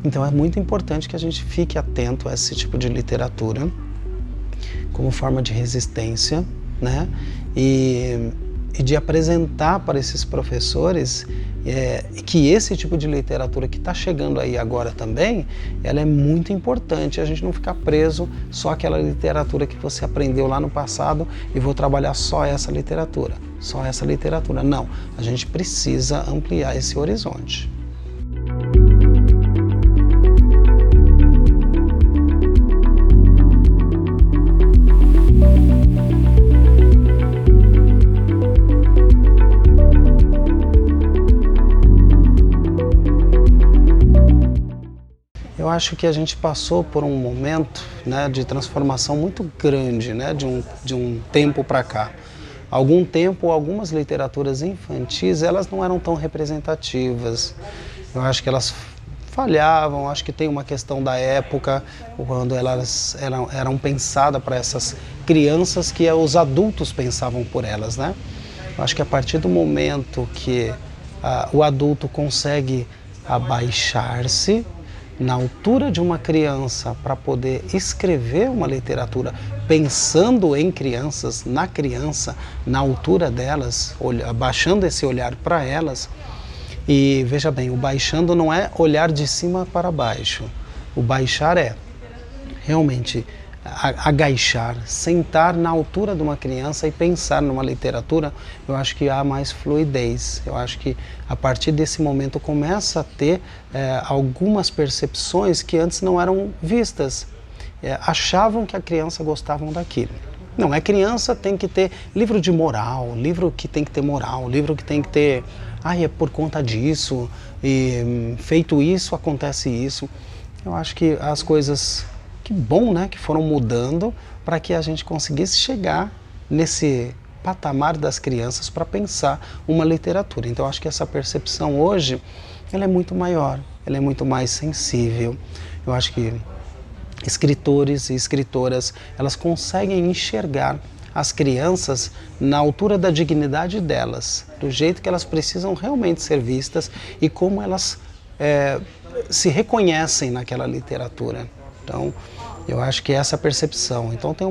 Então é muito importante que a gente fique atento a esse tipo de literatura como forma de resistência, né? E de apresentar para esses professores que esse tipo de literatura que está chegando aí agora também, ela é muito importante, a gente não ficar preso só àquela literatura que você aprendeu lá no passado e vou trabalhar só essa literatura. Não, a gente precisa ampliar esse horizonte. Eu acho que a gente passou por um momento, né, de transformação muito grande, né, de um tempo para cá. Há algum tempo, algumas literaturas infantis, elas não eram tão representativas. Eu acho que elas falhavam, acho que tem uma questão da época, quando elas eram pensadas para essas crianças que os adultos pensavam por elas, né? Eu acho que a partir do momento que o adulto consegue abaixar-se na altura de uma criança para poder escrever uma literatura pensando em crianças, na criança, na altura delas, abaixando esse olhar para elas. E veja bem, o baixando não é olhar de cima para baixo. O baixar é realmente agachar, sentar na altura de uma criança e pensar numa literatura. Eu acho que há mais fluidez. Eu acho que a partir desse momento começa a ter algumas percepções que antes não eram vistas. Achavam que a criança gostavam daquilo. Não, criança tem que ter livro de moral, livro que tem que ter moral, livro que tem que ter... é por conta disso, e feito isso, acontece isso. Eu acho que as coisas... Que bom, né, que foram mudando para que a gente conseguisse chegar nesse patamar das crianças para pensar uma literatura. Então, acho que essa percepção hoje, ela é muito maior, ela é muito mais sensível. Eu acho que escritores e escritoras, elas conseguem enxergar as crianças na altura da dignidade delas, do jeito que elas precisam realmente ser vistas e como elas se reconhecem naquela literatura. Então, eu acho que é essa percepção. Então tem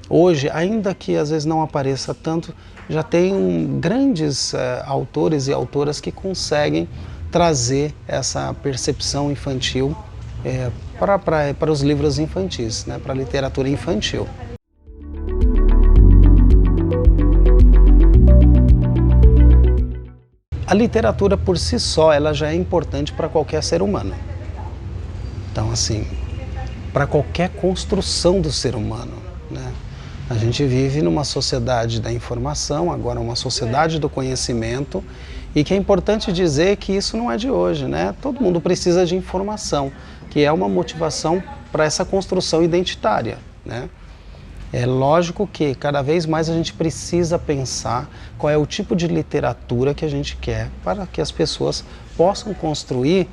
hoje, ainda que às vezes não apareça tanto, já tem grandes autores e autoras que conseguem trazer essa percepção infantil para os livros infantis, né, para a literatura infantil. A literatura por si só, ela já é importante para qualquer ser humano. Então, assim, para qualquer construção do ser humano, né? A gente vive numa sociedade da informação, agora uma sociedade do conhecimento, e que é importante dizer que isso não é de hoje, né? Todo mundo precisa de informação, que é uma motivação para essa construção identitária, né? É lógico que cada vez mais a gente precisa pensar qual é o tipo de literatura que a gente quer para que as pessoas possam construir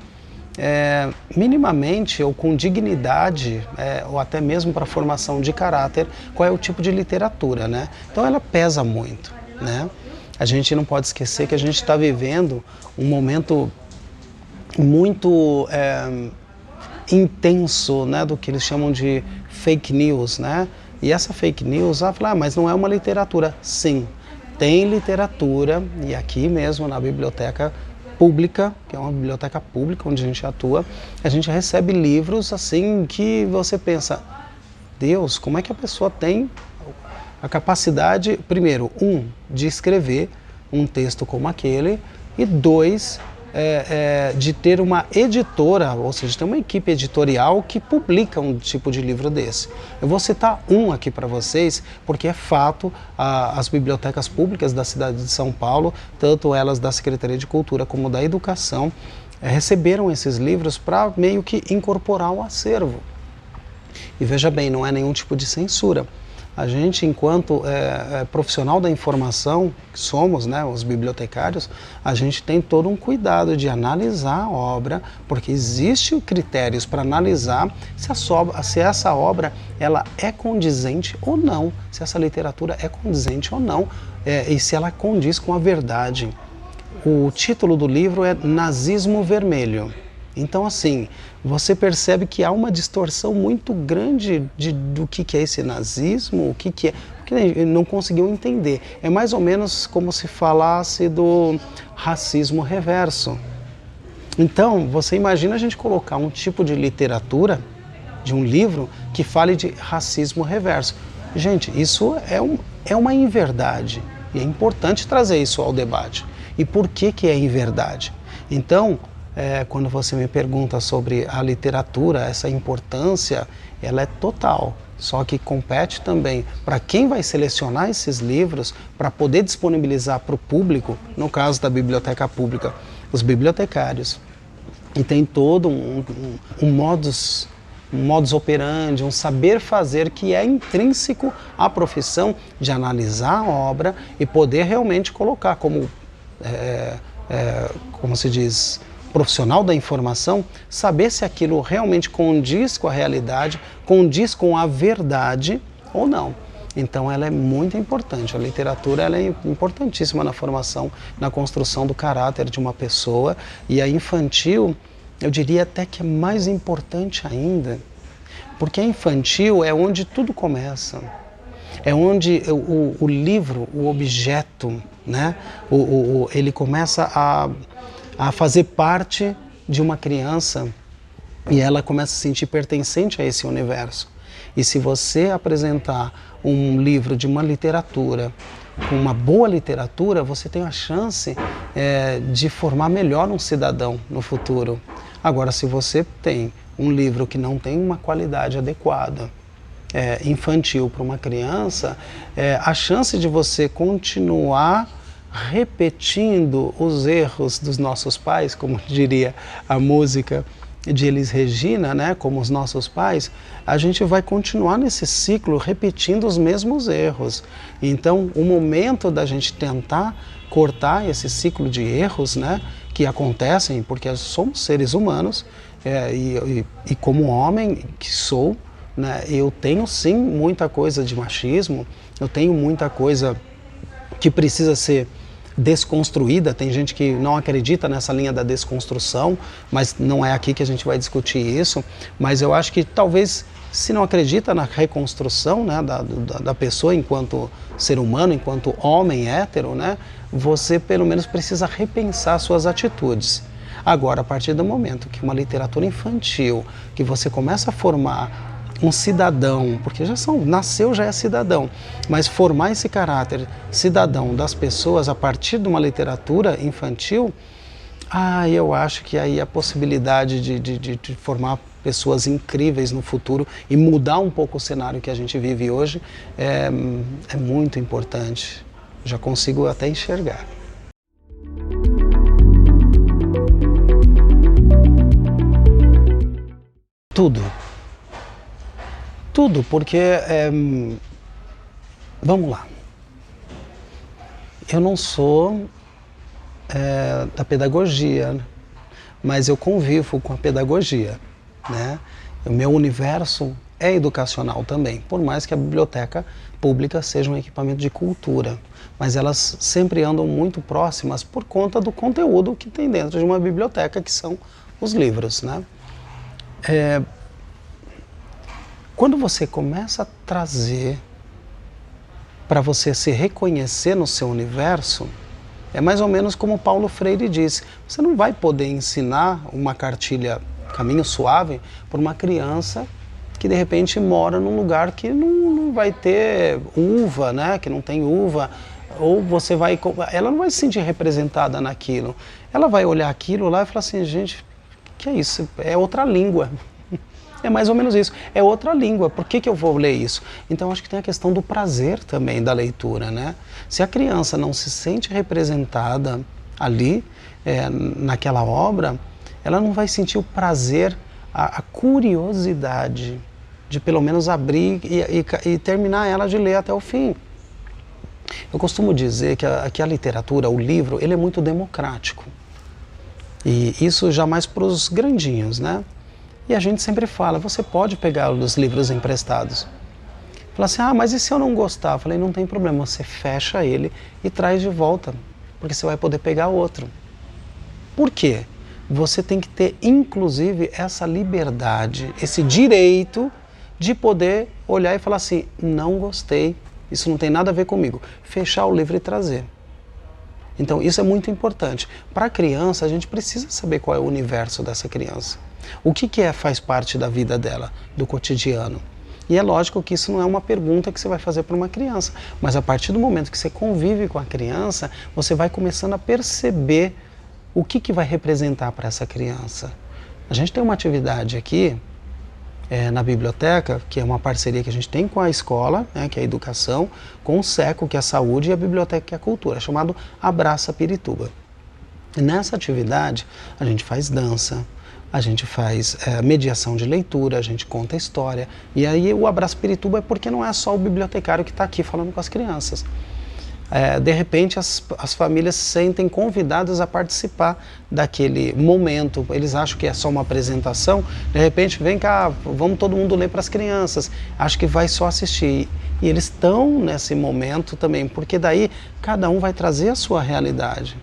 minimamente ou com dignidade, ou até mesmo para a formação de caráter, qual é o tipo de literatura, né? Então ela pesa muito, né? A gente não pode esquecer que a gente está vivendo um momento muito intenso, né, do que eles chamam de fake news, né? E essa fake news, mas não é uma literatura. Sim, tem literatura, e aqui mesmo na biblioteca pública, que é uma biblioteca pública onde a gente atua, a gente recebe livros assim que você pensa, Deus, como é que a pessoa tem a capacidade, primeiro, de escrever um texto como aquele, e dois, de ter uma editora, ou seja, ter uma equipe editorial que publica um tipo de livro desse. Eu vou citar aqui para vocês, porque é fato, as bibliotecas públicas da cidade de São Paulo, tanto elas da Secretaria de Cultura como da Educação, receberam esses livros para meio que incorporar o acervo. E veja bem, não é nenhum tipo de censura. A gente, enquanto profissional da informação, que somos, né, os bibliotecários, a gente tem todo um cuidado de analisar a obra, porque existem critérios para analisar se essa obra ela é condizente ou não, se essa literatura é condizente ou não, e se ela condiz com a verdade. O título do livro é Nazismo Vermelho. Então, assim, você percebe que há uma distorção muito grande do que é esse nazismo, o que é... Porque não conseguiu entender. É mais ou menos como se falasse do racismo reverso. Então, você imagina a gente colocar um tipo de literatura, de um livro, que fale de racismo reverso. Gente, isso é uma inverdade. E é importante trazer isso ao debate. E por que é inverdade? Então, quando você me pergunta sobre a literatura, essa importância, ela é total. Só que compete também para quem vai selecionar esses livros para poder disponibilizar para o público, no caso da biblioteca pública, os bibliotecários. E tem todo um modus operandi, um saber fazer que é intrínseco à profissão de analisar a obra e poder realmente colocar como se diz, profissional da informação, saber se aquilo realmente condiz com a realidade, condiz com a verdade ou não. Então ela é muito importante, a literatura ela é importantíssima na formação, na construção do caráter de uma pessoa, e a infantil, eu diria até que é mais importante ainda, porque a infantil é onde tudo começa, é onde o livro, o objeto, né, ele começa a fazer parte de uma criança e ela começa a se sentir pertencente a esse universo. E se você apresentar um livro de uma literatura, com uma boa literatura, você tem a chance de formar melhor um cidadão no futuro. Agora, se você tem um livro que não tem uma qualidade adequada, infantil para uma criança, a chance de você continuar repetindo os erros dos nossos pais, como diria a música de Elis Regina, né, como os nossos pais, a gente vai continuar nesse ciclo repetindo os mesmos erros. Então, o momento da gente tentar cortar esse ciclo de erros, né, que acontecem, porque somos seres humanos, e como homem que sou, né, eu tenho sim muita coisa de machismo, eu tenho muita coisa que precisa ser desconstruída. Tem gente que não acredita nessa linha da desconstrução, mas não é aqui que a gente vai discutir isso. Mas eu acho que talvez, se não acredita na reconstrução, né, da pessoa enquanto ser humano, enquanto homem hétero, né, você pelo menos precisa repensar suas atitudes. Agora, a partir do momento que uma literatura infantil, que você começa a formar um cidadão, porque nasceu já é cidadão, mas formar esse caráter cidadão das pessoas a partir de uma literatura infantil, eu acho que aí a possibilidade de formar pessoas incríveis no futuro e mudar um pouco o cenário que a gente vive hoje é muito importante. Já consigo até enxergar. Tudo, porque, vamos lá, eu não sou da pedagogia, mas eu convivo com a pedagogia, né? O meu universo é educacional também, por mais que a biblioteca pública seja um equipamento de cultura, mas elas sempre andam muito próximas por conta do conteúdo que tem dentro de uma biblioteca, que são os livros, né? Quando você começa a trazer para você se reconhecer no seu universo, é mais ou menos como Paulo Freire disse, você não vai poder ensinar uma cartilha Caminho Suave para uma criança que de repente mora num lugar que não vai ter uva, né? Que não tem uva, ou ela não vai se sentir representada naquilo. Ela vai olhar aquilo lá e falar assim, gente, que é isso? É outra língua. É mais ou menos isso, é outra língua, por que eu vou ler isso? Então acho que tem a questão do prazer também da leitura, né? Se a criança não se sente representada ali, naquela obra, ela não vai sentir o prazer, a curiosidade de pelo menos abrir e terminar ela de ler até o fim. Eu costumo dizer que a literatura, o livro, ele é muito democrático. E isso jamais para os grandinhos, né? E a gente sempre fala, você pode pegar os livros emprestados. Fala assim, mas e se eu não gostar? Eu falei, não tem problema, você fecha ele e traz de volta, porque você vai poder pegar outro. Por quê? você tem que ter, inclusive, essa liberdade, esse direito de poder olhar e falar assim, não gostei, isso não tem nada a ver comigo. Fechar o livro e trazer. Então, isso é muito importante. Para a criança, a gente precisa saber qual é o universo dessa criança. O que faz parte da vida dela, do cotidiano. E é lógico que isso não é uma pergunta que você vai fazer para uma criança, mas a partir do momento que você convive com a criança, você vai começando a perceber o que vai representar para essa criança. A gente tem uma atividade aqui na biblioteca, que é uma parceria que a gente tem com a escola, né, que é a educação, com o SECO, que é a saúde, e a biblioteca, que é a cultura, chamado Abraça Pirituba. E nessa atividade, a gente faz dança, a gente faz mediação de leitura, a gente conta história. E aí o Abraço Pirituba é porque não é só o bibliotecário que está aqui falando com as crianças. De repente as famílias se sentem convidadas a participar daquele momento. Eles acham que é só uma apresentação, de repente vem cá, vamos todo mundo ler para as crianças, acho que vai só assistir. E eles estão nesse momento também, porque daí cada um vai trazer a sua realidade.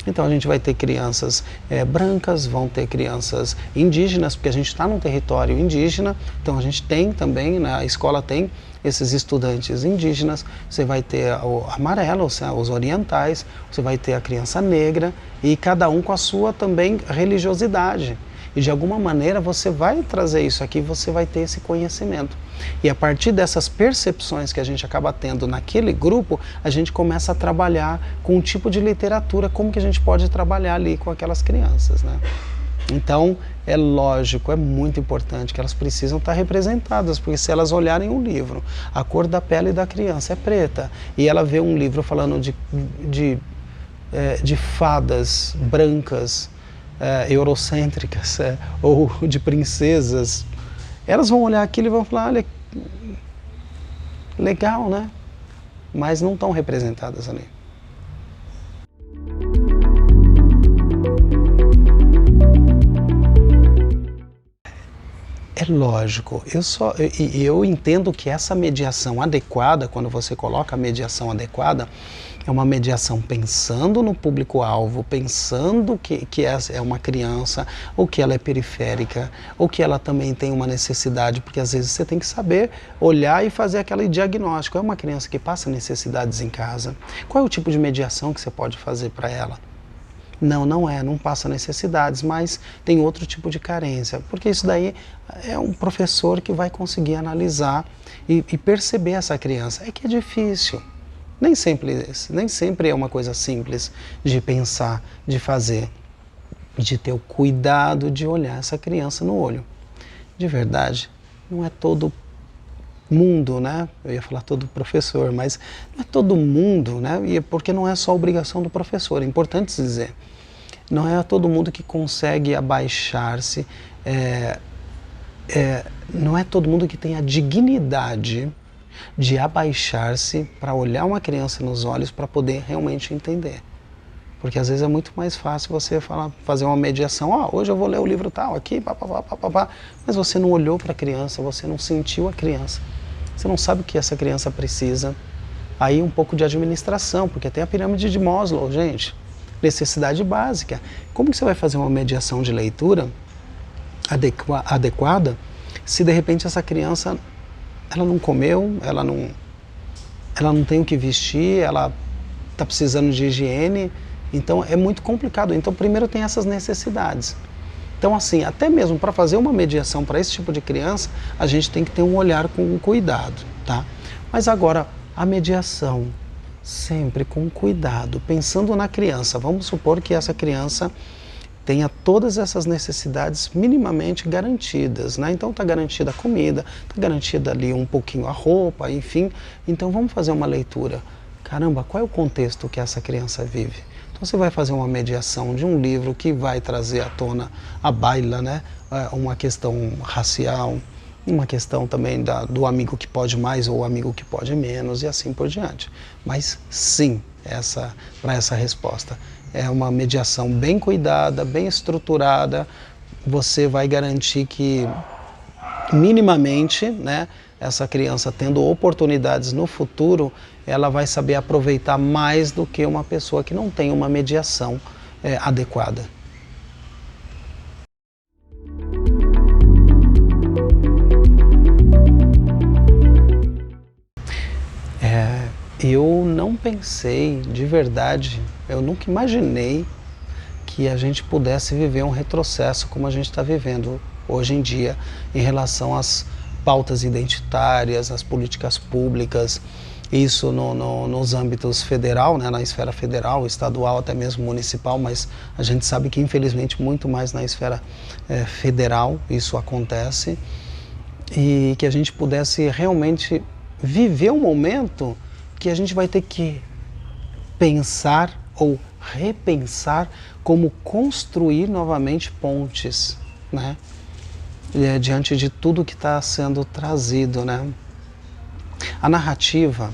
Então a gente vai ter crianças brancas, vão ter crianças indígenas, porque a gente está num território indígena, então a gente tem também, na escola tem esses estudantes indígenas, você vai ter o amarelo, os orientais, você vai ter a criança negra, e cada um com a sua também religiosidade. E de alguma maneira você vai trazer isso aqui, você vai ter esse conhecimento. E a partir dessas percepções que a gente acaba tendo naquele grupo, a gente começa a trabalhar com um tipo de literatura, como que a gente pode trabalhar ali com aquelas crianças, né? Então, é lógico, é muito importante que elas precisam estar representadas, porque se elas olharem um livro, a cor da pele da criança é preta, e ela vê um livro falando de fadas brancas, eurocêntricas, ou de princesas, elas vão olhar aquilo e vão falar, olha, legal, né? Mas não estão representadas ali. É lógico, eu entendo que essa mediação adequada, quando você coloca a mediação adequada, é uma mediação pensando no público-alvo, pensando que é uma criança, ou que ela é periférica, ou que ela também tem uma necessidade, porque às vezes você tem que saber olhar e fazer aquele diagnóstico. É uma criança que passa necessidades em casa? Qual é o tipo de mediação que você pode fazer para ela? Não passa necessidades, mas tem outro tipo de carência, porque isso daí é um professor que vai conseguir analisar e perceber essa criança. É que é difícil, nem sempre é uma coisa simples de pensar, de fazer, de ter o cuidado de olhar essa criança no olho. De verdade, não é todo mundo, né? Eu ia falar todo professor, mas não é todo mundo, né? E porque não é só obrigação do professor, é importante dizer. Não é todo mundo que consegue abaixar-se, não é todo mundo que tem a dignidade de abaixar-se para olhar uma criança nos olhos para poder realmente entender. Porque às vezes é muito mais fácil você fazer uma mediação, hoje eu vou ler o livro tal, aqui, mas você não olhou para a criança, você não sentiu a criança, você não sabe o que essa criança precisa. Aí um pouco de administração, porque tem a pirâmide de Maslow, gente, necessidade básica. Como que você vai fazer uma mediação de leitura adequada se de repente essa criança ela não comeu, ela não tem o que vestir, ela está precisando de higiene? Então é muito complicado. Então primeiro tem essas necessidades. Então assim, até mesmo para fazer uma mediação para esse tipo de criança, a gente tem que ter um olhar com cuidado, tá? Mas agora, a mediação, sempre com cuidado, pensando na criança. Vamos supor que essa criança tenha todas essas necessidades minimamente garantidas, né? Então está garantida a comida, está garantida ali um pouquinho a roupa, enfim. Então vamos fazer uma leitura. Caramba, qual é o contexto que essa criança vive? Então você vai fazer uma mediação de um livro que vai trazer à tona a baila, né? Uma questão racial, uma questão também do amigo que pode mais ou o amigo que pode menos e assim por diante. Mas sim, para essa resposta. É uma mediação bem cuidada, bem estruturada. Você vai garantir que minimamente, né, essa criança tendo oportunidades no futuro, ela vai saber aproveitar mais do que uma pessoa que não tem uma mediação adequada. eu não pensei, de verdade, eu nunca imaginei que a gente pudesse viver um retrocesso como a gente está vivendo hoje em dia em relação às pautas identitárias, às políticas públicas, isso nos âmbitos federal, né, na esfera federal, estadual, até mesmo municipal, mas a gente sabe que infelizmente muito mais na esfera federal isso acontece, e que a gente pudesse realmente viver um momento que a gente vai ter que pensar ou repensar como construir novamente pontes, né? Diante de tudo que está sendo trazido, né? A narrativa,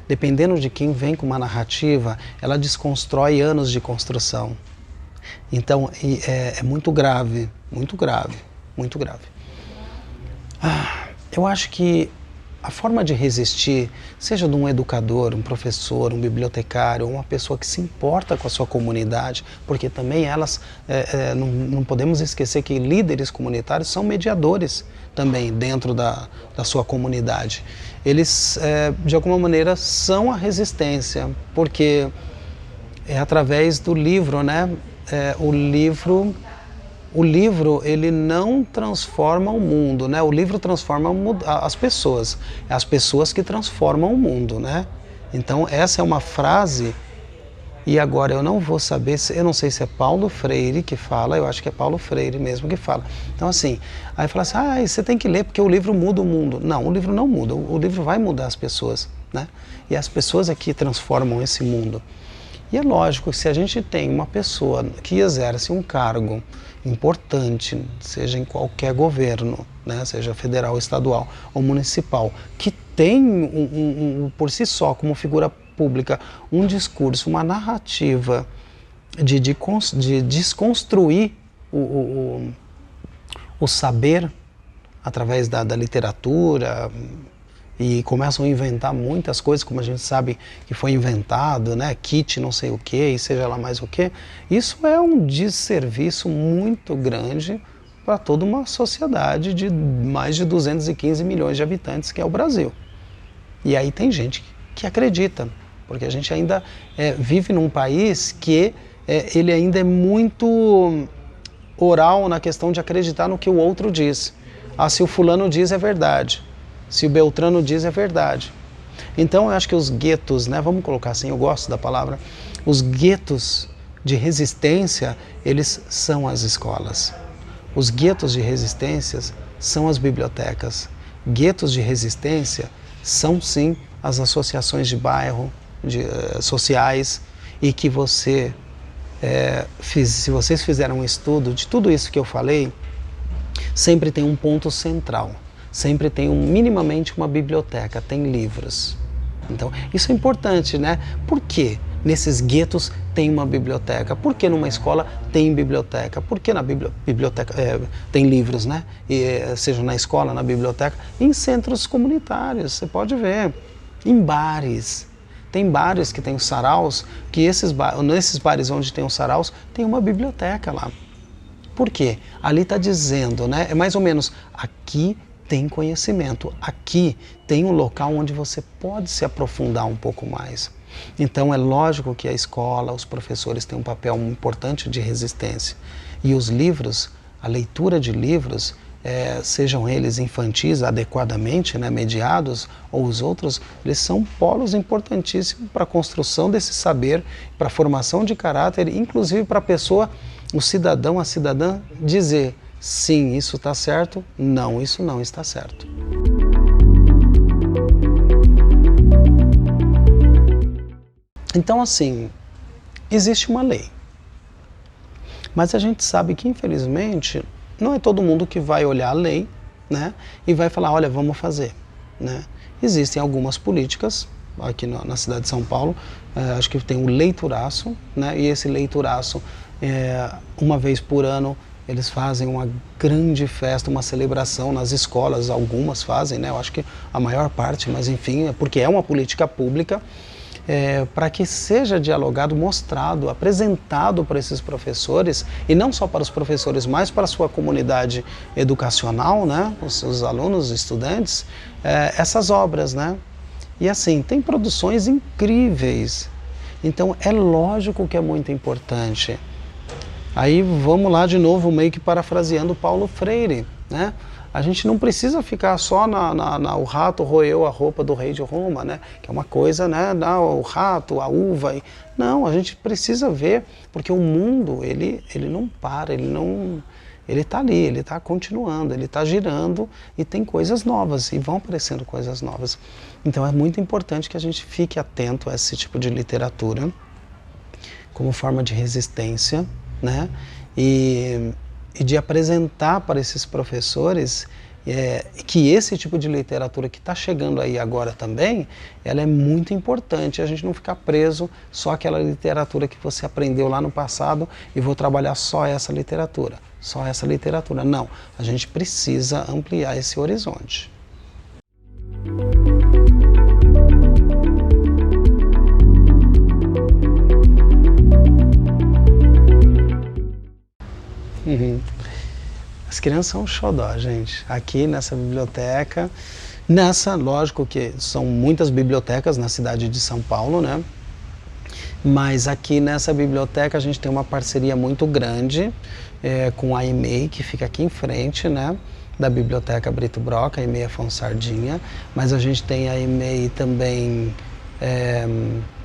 dependendo de quem vem com uma narrativa, ela desconstrói anos de construção. Então é muito grave, muito grave, muito grave. Eu acho que a forma de resistir, seja de um educador, um professor, um bibliotecário, uma pessoa que se importa com a sua comunidade, porque também elas, não podemos esquecer que líderes comunitários são mediadores também dentro da sua comunidade. Eles, de alguma maneira, são a resistência, porque é através do livro, né? O livro, ele não transforma o mundo, né? O livro transforma as pessoas. É as pessoas que transformam o mundo, né? Então, essa é uma frase, e agora eu não vou saber, eu não sei se é Paulo Freire que fala, eu acho que é Paulo Freire mesmo que fala. Então, assim, aí fala assim, você tem que ler porque o livro muda o mundo. Não, o livro não muda, o livro vai mudar as pessoas, né? E as pessoas é que transformam esse mundo. E é lógico que se a gente tem uma pessoa que exerce um cargo importante, seja em qualquer governo, né, seja federal, estadual ou municipal, que tem por si só, como figura pública, um discurso, uma narrativa de desconstruir o saber através da literatura, e começam a inventar muitas coisas, como a gente sabe que foi inventado, né, kit não sei o que, e seja lá mais o que. Isso é um desserviço muito grande para toda uma sociedade de mais de 215 milhões de habitantes, que é o Brasil. E aí tem gente que acredita, porque a gente ainda vive num país que ele ainda é muito oral na questão de acreditar no que o outro diz. Se o fulano diz é verdade. Se o Beltrano diz, é verdade. Então, eu acho que os guetos, né, vamos colocar assim, eu gosto da palavra, os guetos de resistência, eles são as escolas. Os guetos de resistência são as bibliotecas. Guetos de resistência são, sim, as associações de bairro, sociais, e que se vocês fizeram um estudo de tudo isso que eu falei, sempre tem um ponto central. Sempre tem minimamente uma biblioteca, tem livros. Então, isso é importante, né? Por que nesses guetos tem uma biblioteca? Por que numa escola tem biblioteca? Por que na biblioteca tem livros, né? Seja na escola, na biblioteca, em centros comunitários, você pode ver. Em bares. Tem bares que tem os saraus, que nesses bares onde tem os saraus, tem uma biblioteca lá. Por quê? Ali está dizendo, né? É mais ou menos, aqui tem conhecimento, aqui tem um local onde você pode se aprofundar um pouco mais. Então é lógico que a escola, os professores têm um papel importante de resistência. E os livros, a leitura de livros, sejam eles infantis adequadamente, né, mediados, ou os outros, eles são polos importantíssimos para a construção desse saber, para a formação de caráter, inclusive para a pessoa, o cidadão, a cidadã, dizer: sim, isso está certo, não, isso não está certo. Então, assim, existe uma lei. Mas a gente sabe que, infelizmente, não é todo mundo que vai olhar a lei, né, e vai falar, olha, vamos fazer, né? Existem algumas políticas, aqui na cidade de São Paulo, acho que tem o leituraço, né, e esse leituraço, uma vez por ano, eles fazem uma grande festa, uma celebração nas escolas, algumas fazem, né? Eu acho que a maior parte, mas enfim, porque é uma política pública, para que seja dialogado, mostrado, apresentado para esses professores, e não só para os professores, mas para a sua comunidade educacional, né? Os seus alunos, estudantes, essas obras, né? E assim, tem produções incríveis. Então é lógico que é muito importante. Aí vamos lá de novo, meio que parafraseando Paulo Freire, né? A gente não precisa ficar só o rato roeu a roupa do rei de Roma, né? Que é uma coisa, né? O rato, a uva. Não, a gente precisa ver, porque o mundo, ele não para, ele está ali, ele está continuando, ele está girando e tem coisas novas, e vão aparecendo coisas novas. Então é muito importante que a gente fique atento a esse tipo de literatura, como forma de resistência, né? E de apresentar para esses professores que esse tipo de literatura que está chegando aí agora também, ela é muito importante, a gente não ficar preso só àquela literatura que você aprendeu lá no passado e vou trabalhar só essa literatura, Não, a gente precisa ampliar esse horizonte. As crianças são um xodó, gente. Aqui nessa biblioteca, lógico que são muitas bibliotecas na cidade de São Paulo, né? Mas aqui nessa biblioteca a gente tem uma parceria muito grande com a EMEI, que fica aqui em frente, né? Da Biblioteca Brito Broca, a EMEI Afonso Sardinha. Mas a gente tem a EMEI também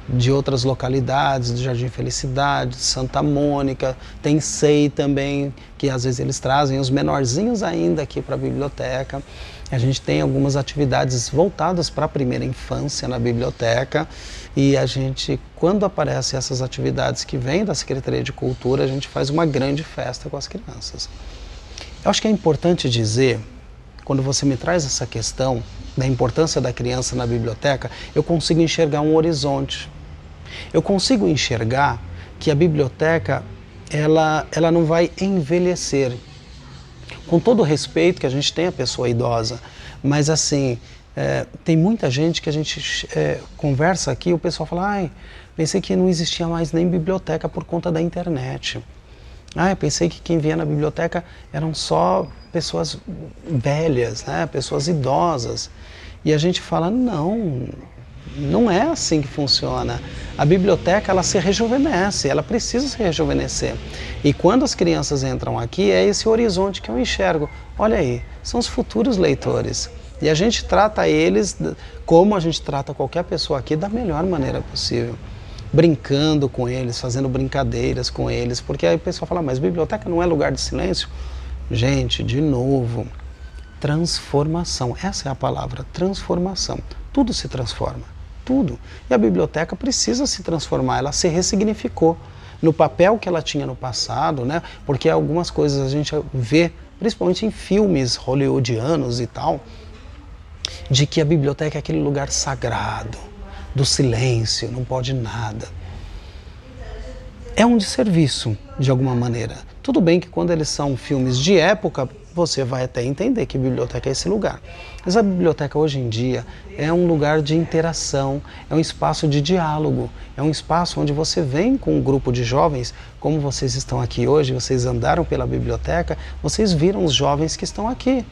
de outras localidades, do Jardim Felicidade, Santa Mônica, tem SEI também, que às vezes eles trazem os menorzinhos ainda aqui para a biblioteca. A gente tem algumas atividades voltadas para a primeira infância na biblioteca e a gente, quando aparecem essas atividades que vêm da Secretaria de Cultura, a gente faz uma grande festa com as crianças. Eu acho que é importante dizer, quando você me traz essa questão da importância da criança na biblioteca, eu consigo enxergar um horizonte. Eu consigo enxergar que a biblioteca, ela não vai envelhecer. Com todo o respeito que a gente tem à pessoa idosa, mas assim, tem muita gente que a gente conversa aqui, o pessoal fala, ai, pensei que não existia mais nem biblioteca por conta da internet. Ah, eu pensei que quem vinha na biblioteca eram só pessoas velhas, né? Pessoas idosas. E a gente fala, não é assim que funciona. A biblioteca, ela se rejuvenesce, ela precisa se rejuvenescer. E quando as crianças entram aqui, é esse horizonte que eu enxergo. Olha aí, são os futuros leitores. E a gente trata eles, como a gente trata qualquer pessoa aqui, da melhor maneira possível. Brincando com eles, fazendo brincadeiras com eles, porque aí o pessoal fala, mas biblioteca não é lugar de silêncio? Gente, de novo, transformação, essa é a palavra, transformação. Tudo se transforma, tudo. E a biblioteca precisa se transformar, ela se ressignificou no papel que ela tinha no passado, né? Porque algumas coisas a gente vê, principalmente em filmes hollywoodianos e tal, de que a biblioteca é aquele lugar sagrado, do silêncio, não pode nada. É um desserviço, de alguma maneira. Tudo bem que quando eles são filmes de época, você vai até entender que biblioteca é esse lugar. Mas a biblioteca hoje em dia é um lugar de interação, é um espaço de diálogo, é um espaço onde você vem com um grupo de jovens, como vocês estão aqui hoje, vocês andaram pela biblioteca, vocês viram os jovens que estão aqui.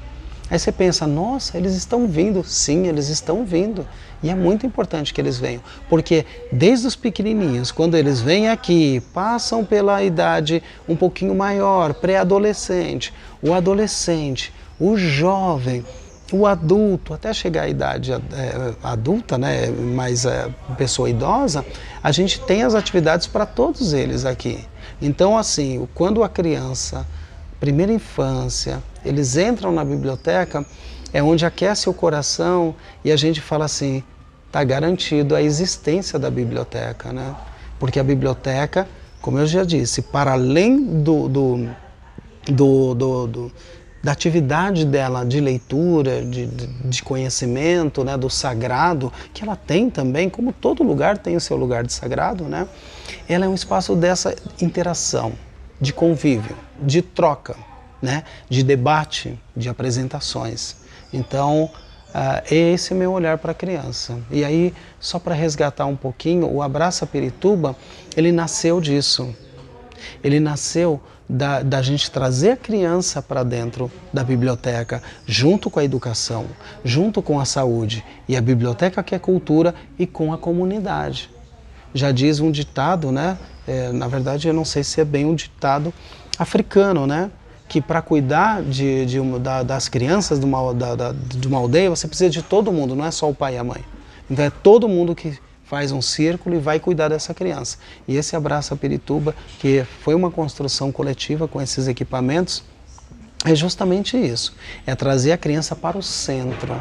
Aí você pensa, nossa, eles estão vindo. Sim, eles estão vindo. E é muito importante que eles venham. Porque desde os pequenininhos, quando eles vêm aqui, passam pela idade um pouquinho maior, pré-adolescente, o adolescente, o jovem, o adulto, até chegar à idade adulta, né, mais pessoa idosa, a gente tem as atividades para todos eles aqui. Então, assim, quando a criança, primeira infância, eles entram na biblioteca, é onde aquece o coração e a gente fala assim, está garantido a existência da biblioteca, né? Porque a biblioteca, como eu já disse, para além da atividade dela de leitura, de conhecimento, né, do sagrado, que ela tem também, como todo lugar tem o seu lugar de sagrado, né? Ela é um espaço dessa interação, de convívio, de troca, né, de debate, de apresentações. Então, esse é o meu olhar para a criança. E aí, só para resgatar um pouquinho, o Abraça Pirituba, ele nasceu disso. Ele nasceu da gente trazer a criança para dentro da biblioteca, junto com a educação, junto com a saúde, e a biblioteca que é cultura, e com a comunidade. Já diz um ditado, né? Na verdade, eu não sei se é bem um ditado africano, né? Que para cuidar das crianças de uma aldeia, você precisa de todo mundo, não é só o pai e a mãe. Então é todo mundo que faz um círculo e vai cuidar dessa criança. E esse Abraça Pirituba, que foi uma construção coletiva com esses equipamentos, é justamente isso. É trazer a criança para o centro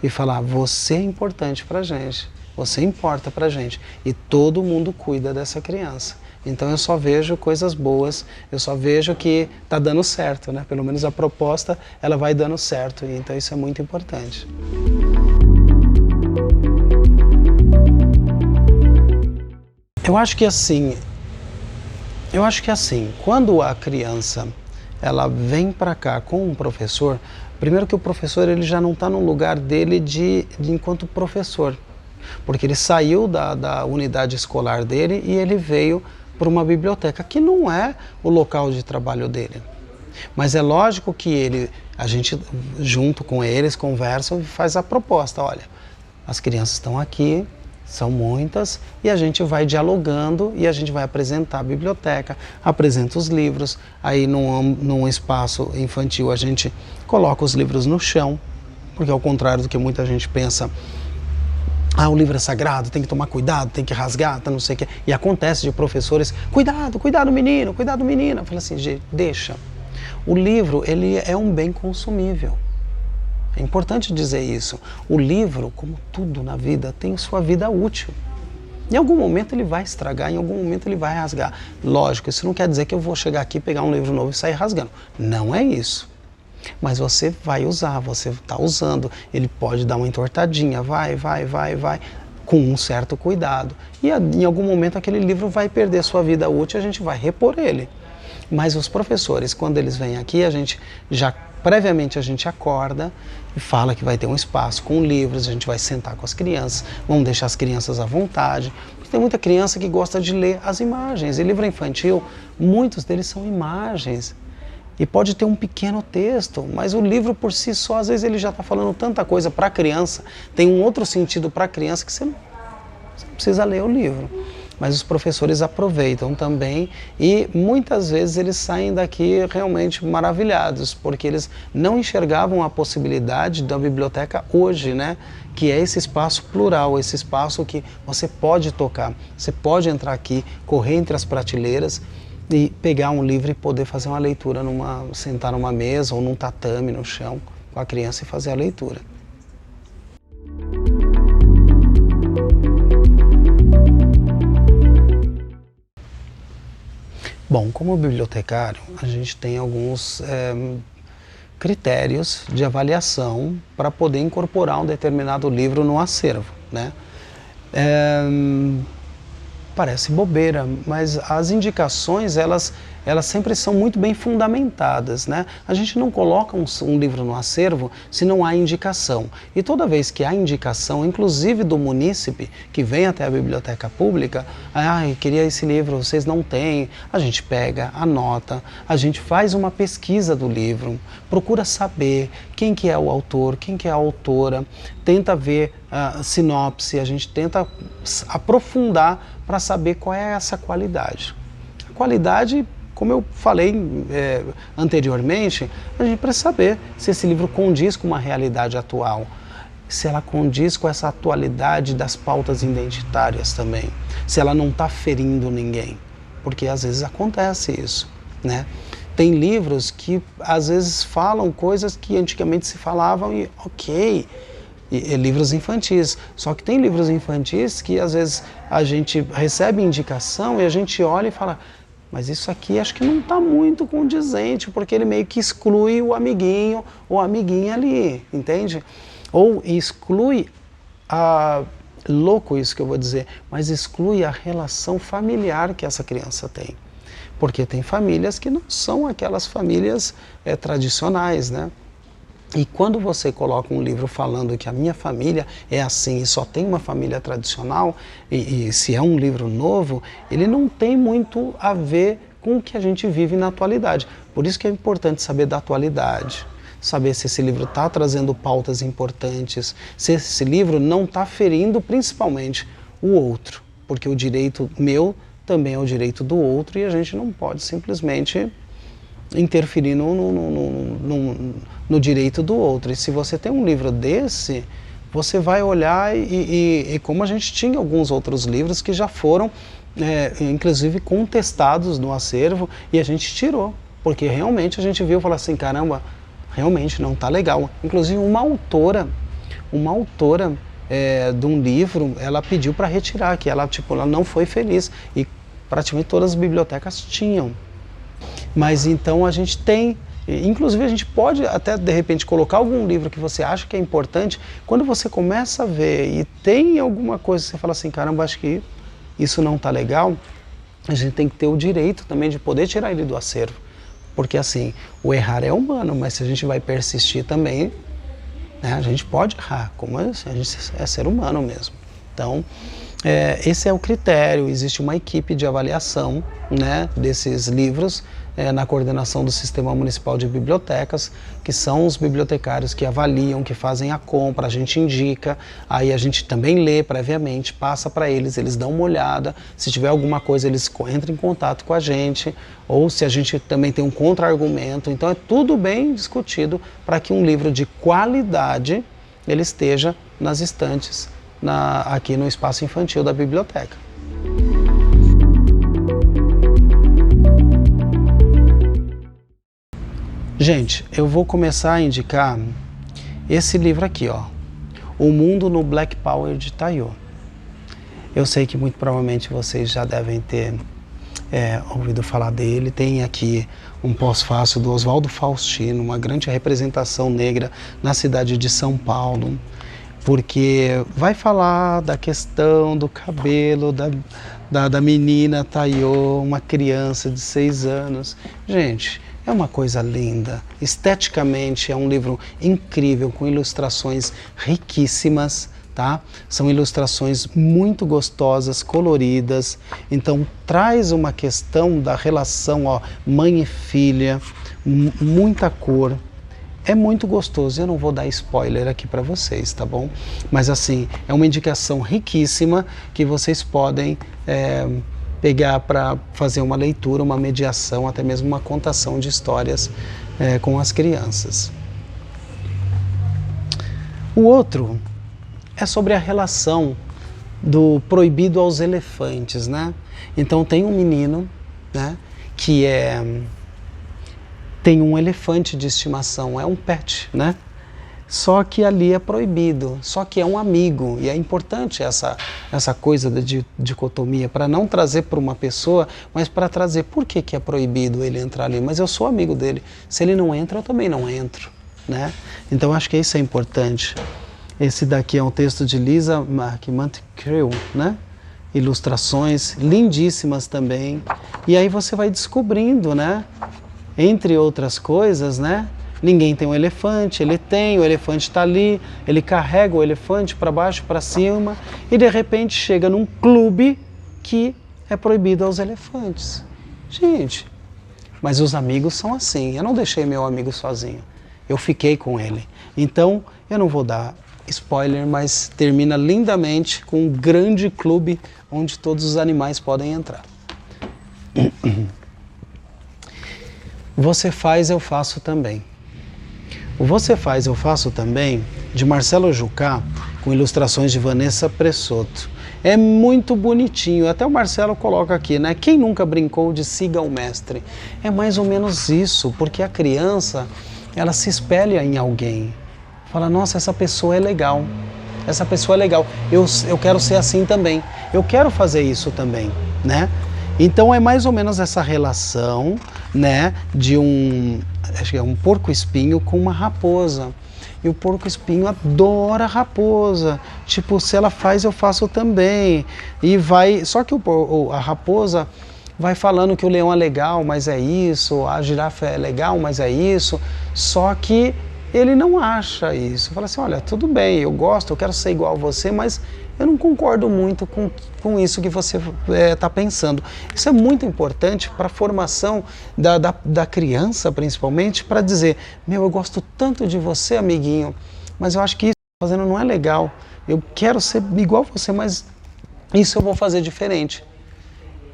e falar, você é importante para a gente, você importa para a gente. E todo mundo cuida dessa criança. Então eu só vejo coisas boas, eu só vejo que está dando certo, né? Pelo menos a proposta, ela vai dando certo, e então isso é muito importante. Eu acho que assim, quando a criança ela vem para cá com um professor, primeiro que o professor ele já não está no lugar dele enquanto professor, porque ele saiu da unidade escolar dele e ele veio para uma biblioteca, que não é o local de trabalho dele. Mas é lógico que a gente, junto com eles, conversa e faz a proposta, olha, as crianças estão aqui, são muitas, e a gente vai dialogando e a gente vai apresentar a biblioteca, apresenta os livros, aí num espaço infantil a gente coloca os livros no chão, porque ao contrário do que muita gente pensa, o livro é sagrado, tem que tomar cuidado, tem que rasgar, não sei o quê. E acontece de professores, cuidado menino, cuidado menina. Fala assim, gente, deixa. O livro, ele é um bem consumível. É importante dizer isso. O livro, como tudo na vida, tem sua vida útil. Em algum momento ele vai estragar, em algum momento ele vai rasgar. Lógico, isso não quer dizer que eu vou chegar aqui, pegar um livro novo e sair rasgando. Não é isso. Mas você vai usar, você está usando, ele pode dar uma entortadinha, vai, com um certo cuidado. E em algum momento aquele livro vai perder sua vida útil e a gente vai repor ele. Mas os professores, quando eles vêm aqui, previamente a gente acorda e fala que vai ter um espaço com livros, a gente vai sentar com as crianças, vamos deixar as crianças à vontade. Porque tem muita criança que gosta de ler as imagens. E livro infantil, muitos deles são imagens. E pode ter um pequeno texto, mas o livro por si só, às vezes ele já está falando tanta coisa para a criança, tem um outro sentido para a criança que você não precisa ler o livro. Mas os professores aproveitam também e muitas vezes eles saem daqui realmente maravilhados, porque eles não enxergavam a possibilidade da biblioteca hoje, né? Que é esse espaço plural, esse espaço que você pode tocar, você pode entrar aqui, correr entre as prateleiras, e pegar um livro e poder fazer uma leitura, sentar numa mesa ou num tatame no chão com a criança e fazer a leitura. Bom, como bibliotecário, a gente tem alguns critérios de avaliação para poder incorporar um determinado livro no acervo, né? Parece bobeira, mas as indicações, elas sempre são muito bem fundamentadas, né? A gente não coloca um livro no acervo se não há indicação. E toda vez que há indicação, inclusive do munícipe, que vem até a biblioteca pública, queria esse livro, vocês não têm, a gente pega, anota, a gente faz uma pesquisa do livro, procura saber quem que é o autor, quem que é a autora, tenta ver a sinopse, a gente tenta aprofundar para saber qual é essa qualidade. A qualidade, como eu falei anteriormente, a gente precisa saber se esse livro condiz com uma realidade atual, se ela condiz com essa atualidade das pautas identitárias também, se ela não está ferindo ninguém, porque às vezes acontece isso, né? Tem livros que às vezes falam coisas que antigamente se falavam e ok, livros infantis. Só que tem livros infantis que às vezes a gente recebe indicação e a gente olha e fala, mas isso aqui acho que não está muito condizente, porque ele meio que exclui o amiguinho ou a amiguinha ali, entende? Ou exclui louco isso que eu vou dizer, mas exclui a relação familiar que essa criança tem. Porque tem famílias que não são aquelas famílias tradicionais, né? E quando você coloca um livro falando que a minha família é assim e só tem uma família tradicional, e se é um livro novo, ele não tem muito a ver com o que a gente vive na atualidade. Por isso que é importante saber da atualidade, saber se esse livro está trazendo pautas importantes, se esse livro não está ferindo principalmente o outro, porque o direito meu também é o direito do outro e a gente não pode simplesmente interferir no direito do outro. E se você tem um livro desse, você vai olhar e como a gente tinha alguns outros livros que já foram, inclusive, contestados no acervo e a gente tirou, porque realmente a gente viu e falou assim, caramba, realmente não está legal. Inclusive uma autora de um livro, ela pediu para retirar, que ela não foi feliz, e praticamente todas as bibliotecas tinham. Mas então a gente tem, inclusive a gente pode até de repente colocar algum livro que você acha que é importante, quando você começa a ver e tem alguma coisa que você fala assim, caramba, acho que isso não está legal, a gente tem que ter o direito também de poder tirar ele do acervo. Porque assim, o errar é humano, mas se a gente vai persistir também, né, a gente pode errar, como a gente é ser humano mesmo. Então, esse é o critério, existe uma equipe de avaliação, né, desses livros, na coordenação do Sistema Municipal de Bibliotecas, que são os bibliotecários que avaliam, que fazem a compra, a gente indica, aí a gente também lê previamente, passa para eles, eles dão uma olhada, se tiver alguma coisa eles entram em contato com a gente, ou se a gente também tem um contra-argumento, então é tudo bem discutido para que um livro de qualidade ele esteja nas estantes, aqui no espaço infantil da biblioteca. Gente, eu vou começar a indicar esse livro aqui, ó, O Mundo no Black Power de Taiyo. Eu sei que muito provavelmente vocês já devem ter ouvido falar dele. Tem aqui um pós-fácil do Oswaldo Faustino, uma grande representação negra na cidade de São Paulo, porque vai falar da questão do cabelo da menina Taiyo, uma criança de 6 anos. Gente, é uma coisa linda, esteticamente é um livro incrível, com ilustrações riquíssimas, tá? São ilustrações muito gostosas, coloridas, então traz uma questão da relação, ó, mãe e filha, muita cor, é muito gostoso. Eu não vou dar spoiler aqui para vocês, tá bom? Mas assim, é uma indicação riquíssima que vocês podem pegar para fazer uma leitura, uma mediação, até mesmo uma contação de histórias com as crianças. O outro é sobre a relação do proibido aos elefantes, né? Então tem um menino, né, que tem um elefante de estimação, é um pet, né? Só que ali é proibido, só que é um amigo, e é importante essa coisa da dicotomia, para não trazer para uma pessoa, mas para trazer por que é proibido ele entrar ali. Mas eu sou amigo dele, se ele não entra, eu também não entro, né? Então acho que isso é importante. Esse daqui é um texto de Lisa McManticril, né? Ilustrações lindíssimas também, e aí você vai descobrindo, né? Entre outras coisas, né? Ninguém tem um elefante, ele tem, o elefante está ali, ele carrega o elefante para baixo, para cima, e de repente chega num clube que é proibido aos elefantes. Gente, mas os amigos são assim, eu não deixei meu amigo sozinho, eu fiquei com ele. Então, eu não vou dar spoiler, mas termina lindamente com um grande clube onde todos os animais podem entrar. Você faz, eu faço também. O Você Faz, Eu Faço Também, de Marcelo Jucá, com ilustrações de Vanessa Pressoto. É muito bonitinho, até o Marcelo coloca aqui, né? Quem nunca brincou de siga o mestre? É mais ou menos isso, porque a criança, ela se espelha em alguém. Fala, nossa, essa pessoa é legal, essa pessoa é legal, eu quero ser assim também, eu quero fazer isso também, né? Então é mais ou menos essa relação, né, de acho que é um porco-espinho com uma raposa. E o porco-espinho adora a raposa. Tipo, se ela faz, eu faço também. E vai. Só que a raposa vai falando que o leão é legal, mas é isso, a girafa é legal, mas é isso. Só que ele não acha isso. Fala assim, olha, tudo bem, eu gosto, eu quero ser igual a você, mas eu não concordo muito com isso que você está pensando. Isso é muito importante para a formação da criança, principalmente, para dizer, meu, eu gosto tanto de você, amiguinho, mas eu acho que isso que eu estou fazendo não é legal. Eu quero ser igual a você, mas isso eu vou fazer diferente.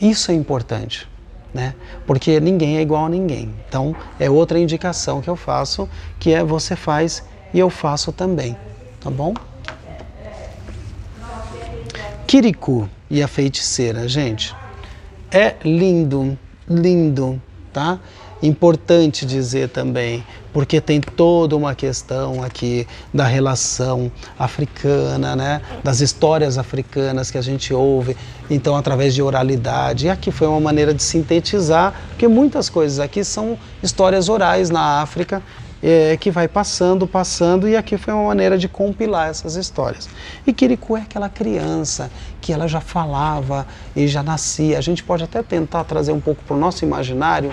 Isso é importante, né? Porque ninguém é igual a ninguém. Então, é outra indicação que eu faço, que é você faz e eu faço também, tá bom? Kirikou e a Feiticeira, gente, é lindo, lindo, tá? Importante dizer também, porque tem toda uma questão aqui da relação africana, né? Das histórias africanas que a gente ouve, então através de oralidade. E aqui foi uma maneira de sintetizar, porque muitas coisas aqui são histórias orais na África, que vai passando, e aqui foi uma maneira de compilar essas histórias. E Kirikou é aquela criança que ela já falava e já nascia. A gente pode até tentar trazer um pouco para o nosso imaginário,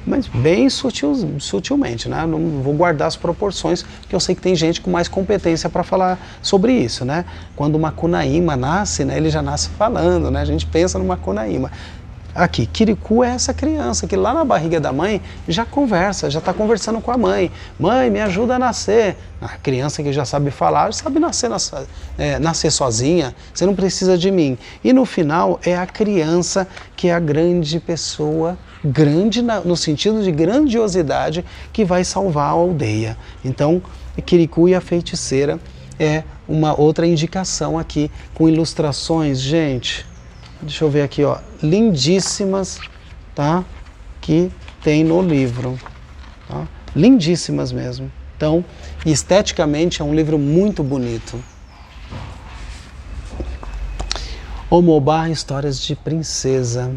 mas bem sutilmente, né? Não vou guardar as proporções, porque eu sei que tem gente com mais competência para falar sobre isso, né? Quando uma Macunaíma nasce, né, ele já nasce falando, né? A gente pensa no Macunaíma. Aqui, Kirikou é essa criança que lá na barriga da mãe já conversa, já está conversando com a mãe. Mãe, me ajuda a nascer. A criança que já sabe falar, sabe nascer sozinha, você não precisa de mim. E no final é a criança que é a grande pessoa, grande no sentido de grandiosidade, que vai salvar a aldeia. Então, Kirikou e a Feiticeira é uma outra indicação aqui, com ilustrações, gente. Deixa eu ver aqui, ó, lindíssimas, tá? Que tem no livro, tá? Lindíssimas mesmo. Então, esteticamente é um livro muito bonito. Omobá, Histórias de Princesa.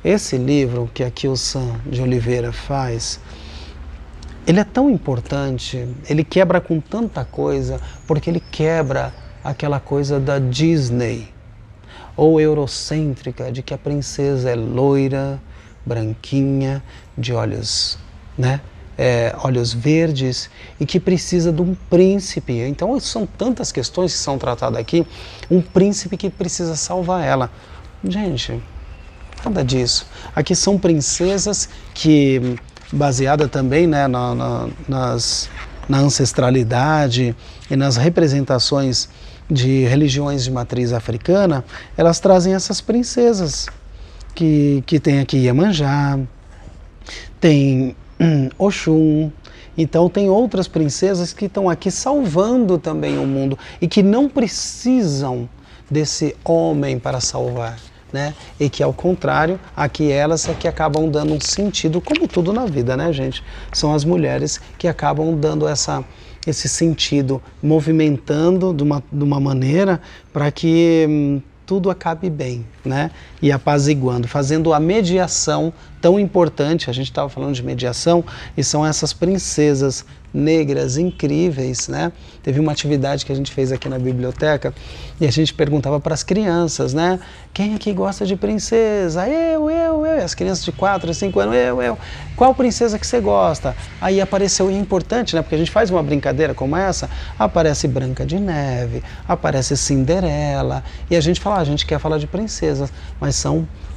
Esse livro que aqui o Sam de Oliveira faz, ele é tão importante, ele quebra com tanta coisa, porque ele quebra aquela coisa da Disney, ou eurocêntrica, de que a princesa é loira, branquinha, de olhos, né, olhos verdes, e que precisa de um príncipe. Então são tantas questões que são tratadas aqui, um príncipe que precisa salvar ela. Gente, nada disso. Aqui são princesas que, baseada também, né, na ancestralidade e nas representações de religiões de matriz africana, elas trazem essas princesas, que tem aqui Iemanjá, tem Oxum, então tem outras princesas que estão aqui salvando também o mundo e que não precisam desse homem para salvar, né? E que, ao contrário, aqui elas é que acabam dando um sentido, como tudo na vida, né, gente? São as mulheres que acabam dando esse sentido, movimentando de uma maneira para que tudo acabe bem, né? E apaziguando, fazendo a mediação tão importante. A gente estava falando de mediação, e são essas princesas negras incríveis, né? Teve uma atividade que a gente fez aqui na biblioteca e a gente perguntava para as crianças, né? Quem aqui gosta de princesa? Eu. As crianças de 4, 5 anos, eu. Qual princesa que você gosta? Aí apareceu, e é importante, né? Porque a gente faz uma brincadeira como essa, aparece Branca de Neve, aparece Cinderela, e a gente fala, a gente quer falar de princesas, mas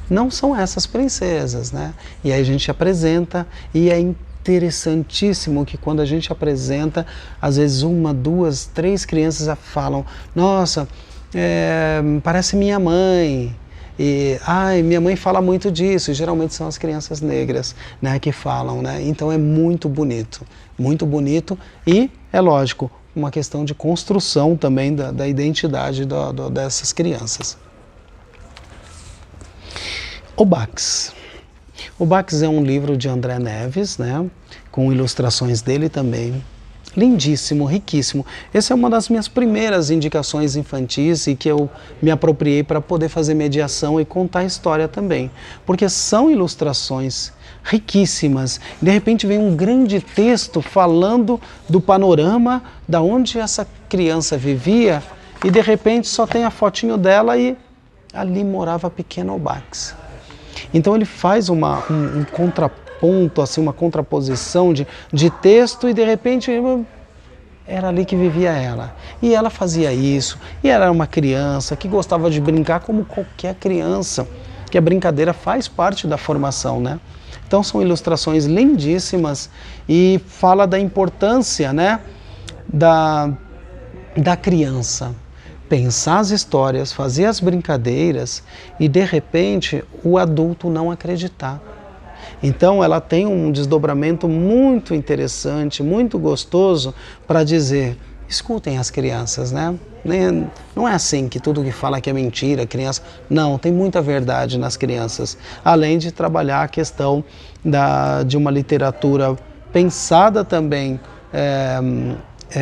não são essas princesas, né? E aí a gente apresenta, e é interessantíssimo que quando a gente apresenta, às vezes 1, 2, 3 crianças já falam, nossa, parece minha mãe, e minha mãe fala muito disso, e geralmente são as crianças negras, né, que falam, né? Então é muito bonito, e é lógico, uma questão de construção também da identidade dessas crianças. O Bax. O Bax é um livro de André Neves, né, com ilustrações dele também. Lindíssimo, riquíssimo. Essa é uma das minhas primeiras indicações infantis e que eu me apropriei para poder fazer mediação e contar história também. Porque são ilustrações riquíssimas. De repente vem um grande texto falando do panorama da onde essa criança vivia e de repente só tem a fotinho dela e ali morava a pequena Obax. Então ele faz um contraponto, assim, uma contraposição de texto e de repente era ali que vivia ela. E ela fazia isso, e ela era uma criança que gostava de brincar como qualquer criança, que a brincadeira faz parte da formação, né? Então são ilustrações lindíssimas e fala da importância, né, da criança. Pensar as histórias, fazer as brincadeiras e de repente o adulto não acreditar. Então ela tem um desdobramento muito interessante, muito gostoso para dizer, escutem as crianças, né? Não é assim que tudo que fala que é mentira, criança. Não, tem muita verdade nas crianças. Além de trabalhar a questão de uma literatura pensada também,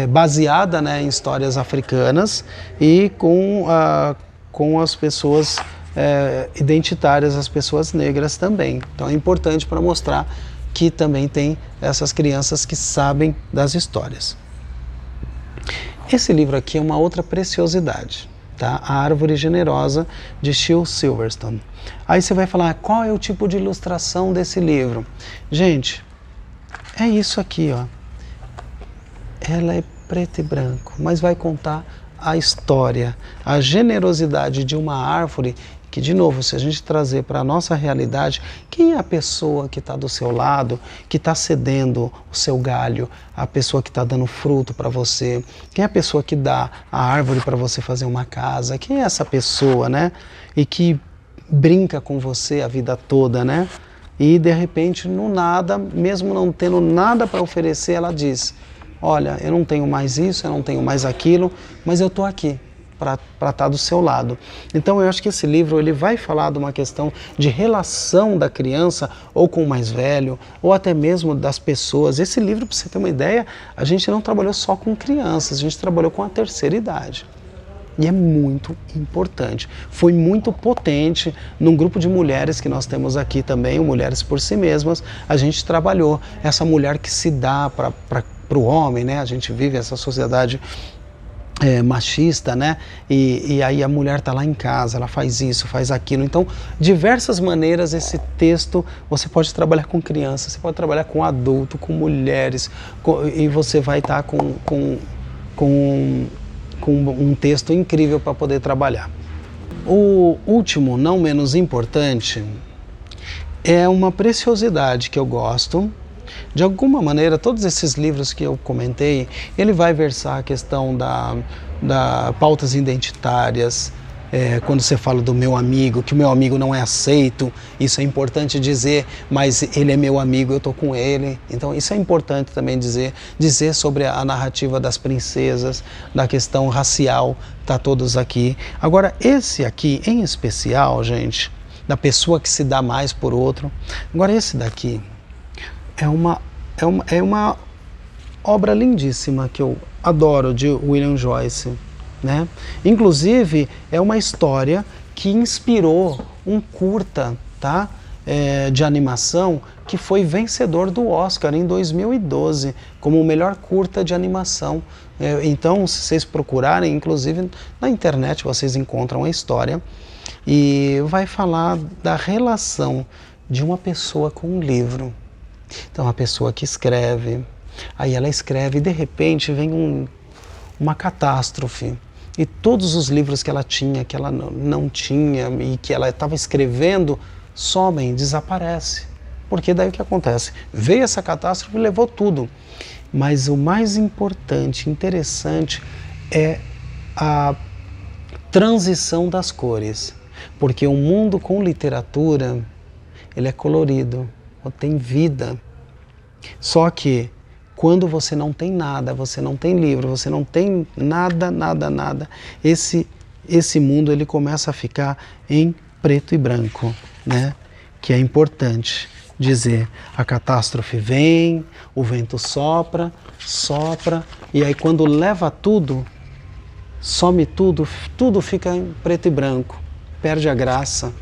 baseada, né, em histórias africanas e com as pessoas identitárias, as pessoas negras também. Então é importante para mostrar que também tem essas crianças que sabem das histórias. Esse livro aqui é uma outra preciosidade, tá? A Árvore Generosa, de Shel Silverstone. Aí você vai falar, qual é o tipo de ilustração desse livro? Gente, é isso aqui, ó. Ela é preto e branco, mas vai contar a história, a generosidade de uma árvore que, de novo, se a gente trazer para a nossa realidade, quem é a pessoa que está do seu lado, que está cedendo o seu galho, a pessoa que está dando fruto para você, quem é a pessoa que dá a árvore para você fazer uma casa, quem é essa pessoa, né? E que brinca com você a vida toda, né? E de repente, no nada, mesmo não tendo nada para oferecer, ela diz, olha, eu não tenho mais isso, eu não tenho mais aquilo, mas eu estou aqui para estar do seu lado. Então eu acho que esse livro ele vai falar de uma questão de relação da criança ou com o mais velho, ou até mesmo das pessoas. Esse livro, para você ter uma ideia, a gente não trabalhou só com crianças, a gente trabalhou com a terceira idade. E é muito importante. Foi muito potente num grupo de mulheres que nós temos aqui também, o Mulheres por Si Mesmas. A gente trabalhou essa mulher que se dá para o homem, né? A gente vive essa sociedade machista, né? E aí a mulher está lá em casa, ela faz isso, faz aquilo. Então, diversas maneiras esse texto, você pode trabalhar com crianças, você pode trabalhar com adulto, com mulheres, e você vai estar com um texto incrível para poder trabalhar. O último, não menos importante, é uma preciosidade que eu gosto. De alguma maneira, todos esses livros que eu comentei, ele vai versar a questão da pautas identitárias, quando você fala do meu amigo, que o meu amigo não é aceito, isso é importante dizer, mas ele é meu amigo, eu estou com ele. Então isso é importante também dizer sobre a narrativa das princesas, da questão racial, tá todos aqui. Agora esse aqui, em especial, gente, da pessoa que se dá mais por outro, agora esse daqui, é uma obra lindíssima que eu adoro, de William Joyce, né? Inclusive, é uma história que inspirou um curta, tá? De animação que foi vencedor do Oscar em 2012 como o melhor curta de animação. Então, se vocês procurarem, inclusive na internet vocês encontram a história e vai falar da relação de uma pessoa com um livro. Então, a pessoa que escreve, aí ela escreve e de repente vem uma catástrofe. E todos os livros que ela tinha, que ela não tinha e que ela estava escrevendo, somem, desaparecem. Porque daí o que acontece? Veio essa catástrofe e levou tudo. Mas o mais importante, interessante, é a transição das cores. Porque o mundo com literatura, ele é colorido. Tem vida. Só que quando você não tem nada, você não tem livro, você não tem nada, esse mundo ele começa a ficar em preto e branco, né? Que é importante dizer, a catástrofe vem, o vento sopra, e aí quando leva tudo, some tudo, tudo fica em preto e branco, perde a graça,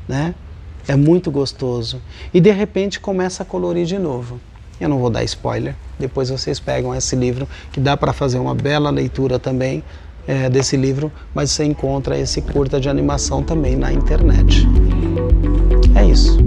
né? É muito gostoso. E de repente começa a colorir de novo. Eu não vou dar spoiler, depois vocês pegam esse livro, que dá para fazer uma bela leitura também desse livro, mas você encontra esse curta de animação também na internet. É isso.